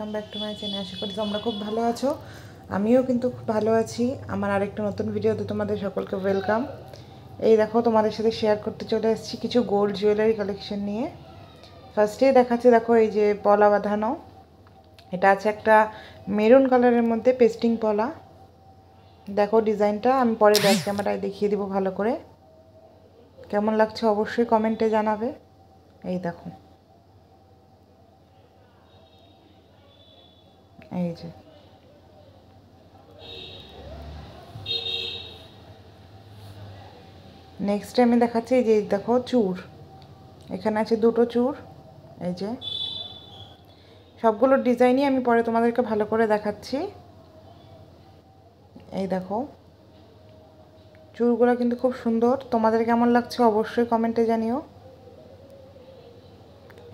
Welcome back to my channel. আশা করি তোমরা খুব ভালো আছো, আমিও কিন্তু খুব ভালো আছি। আমার আরেকটা নতুন ভিডিওতে তোমাদের সকলকে ওয়েলকাম। এই দেখো, তোমাদের সাথে শেয়ার করতে চলে এসেছি কিছু গোল্ড জুয়েলারি কালেকশন নিয়ে। ফার্স্টেই দেখাচ্ছি, দেখো এই যে পলা বাঁধানো, এটা আছে একটা মেরুন কালারের মধ্যে পেস্টিং পলা। দেখো ডিজাইনটা, আমি পরে ব্যাক ক্যামেরায় দেখিয়ে দিব ভালো করে। কেমন লাগছে অবশ্যই কমেন্টে জানাবে। এই দেখো, এই যে নেক্সট আমি দেখাচ্ছি, এই যে দেখো চূড়, এখানে আছে দুটো চূড়। এই যে সবগুলোর ডিজাইনই আমি পরে তোমাদেরকে ভালো করে দেখাচ্ছি। এই দেখো চূড়গুলো কিন্তু খুব সুন্দর, তোমাদের কেমন লাগছে অবশ্যই কমেন্টে জানিও।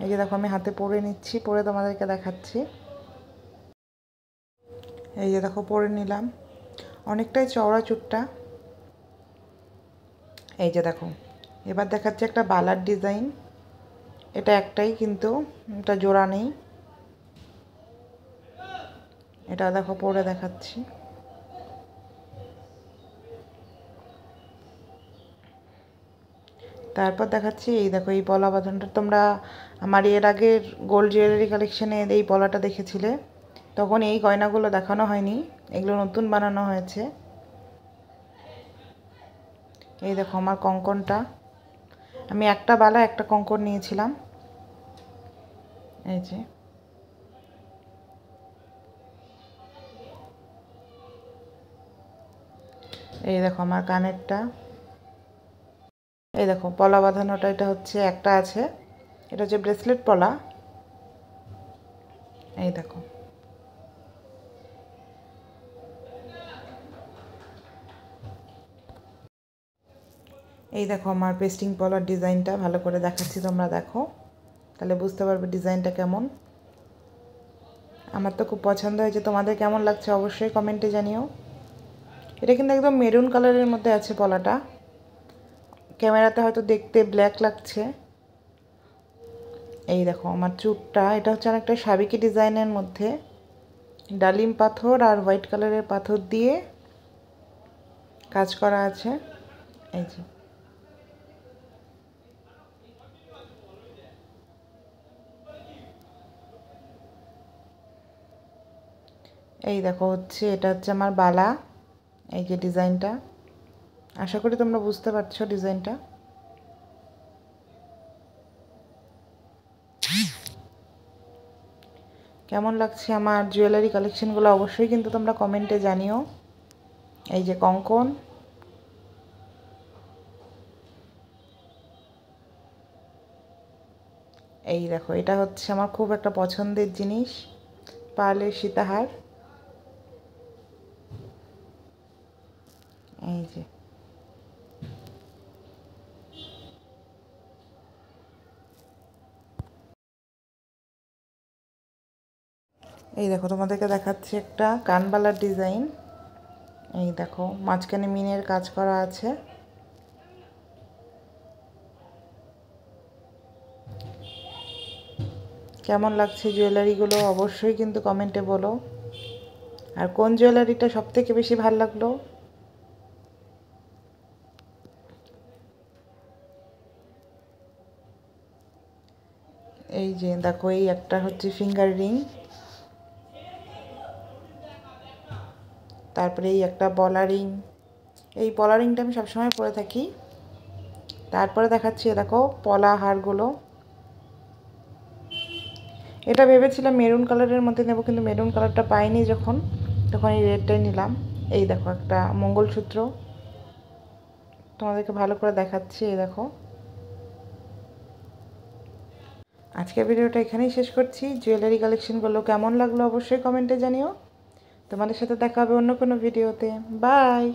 এই যে দেখো, আমি হাতে পরে নিচ্ছি, পরে তোমাদেরকে দেখাচ্ছি। এই যে দেখো পরে নিলাম, অনেকটাই চওড়া চূড়টা। এই যে দেখো, এবার দেখাচ্ছি একটা বালার ডিজাইন। এটা একটাই, কিন্তু এটা জোড়া নেই। এটা দেখো পরে দেখাচ্ছি। তারপর দেখাচ্ছি, এই দেখো এই পলা বাঁধানোটা তোমরা আমার এর আগের গোল্ড জুয়েলারি কালেকশানে এই পলাটা দেখেছিলে, তখন এই গয়নাগুলো দেখানো হয়নি, এগুলো নতুন বানানো হয়েছে। এই দেখো আমার কঙ্কনটা, আমি একটা বালা একটা কঙ্কন নিয়েছিলাম। এই যে এই দেখো আমার কানেরটা। এই দেখো পলা বাঁধানোটা, এটা হচ্ছে একটা আছে, এটা হচ্ছে ব্রেসলেট পলা। এই দেখো, এই দেখো আমার পেস্টিং পলার ডিজাইনটা ভালো করে দেখাচ্ছি, তোমরা দেখো তাহলে বুঝতে পারবে ডিজাইনটা কেমন। আমার তো খুব পছন্দ হয়েছে, তোমাদের কেমন লাগছে অবশ্যই কমেন্টে জানিও। এটা কিন্তু একদম মেরুন কালারের মধ্যে আছে পলাটা, ক্যামেরাতে হয়তো দেখতে ব্ল্যাক লাগছে। এই দেখো আমার চূড়টা, এটা হচ্ছে অনেকটা সাবিকি ডিজাইনের মধ্যে, ডালিম পাথর আর হোয়াইট কালারের পাথর দিয়ে কাজ করা আছে। এই যে এই দেখো হচ্ছে, এটা হচ্ছে আমার বালা। এই যে ডিজাইনটা, আশা করি তোমরা বুঝতে পারছো ডিজাইনটা। কেমন লাগছে আমার জুয়েলারি কালেকশনগুলো অবশ্যই কিন্তু তোমরা কমেন্টে জানিও। এই যে কঙ্কন, এই দেখো এটা হচ্ছে আমার খুব একটা পছন্দের জিনিস, পার্লের সীতাহার। এই যে এই দেখো তোমাদেরকে দেখাচ্ছি একটা কানবালার ডিজাইন। এই দেখো মাঝখানে মিনের কাজ করা আছে। কেমন লাগছে জুয়েলারিগুলো অবশ্যই কিন্তু কমেন্টে বলো, আর কোন জুয়েলারিটা সবথেকে বেশি ভালো লাগলো। এই যে দেখো, এই একটা হচ্ছে ফিঙ্গার রিং, তারপরে এই একটা পলা রিং। এই পলা রিংটা আমি সবসময় পরে থাকি। তারপরে দেখাচ্ছি দেখো পলা হারগুলো। এটা ভেবেছিলাম মেরুন কালারের মধ্যে নেব, কিন্তু মেরুন কালারটা পাইনি যখন, তখন এই রেডটাই নিলাম। এই দেখো একটা মঙ্গলসূত্র, তোমাদেরকে ভালো করে দেখাচ্ছি। এই দেখো, আজকের ভিডিওটা এখানেই শেষ করছি। জুয়েলারি কালেকশনগুলো কেমন লাগলো অবশ্যই কমেন্টে জানিও। তোমাদের সাথে দেখা হবে অন্য কোনো ভিডিওতে। বাই।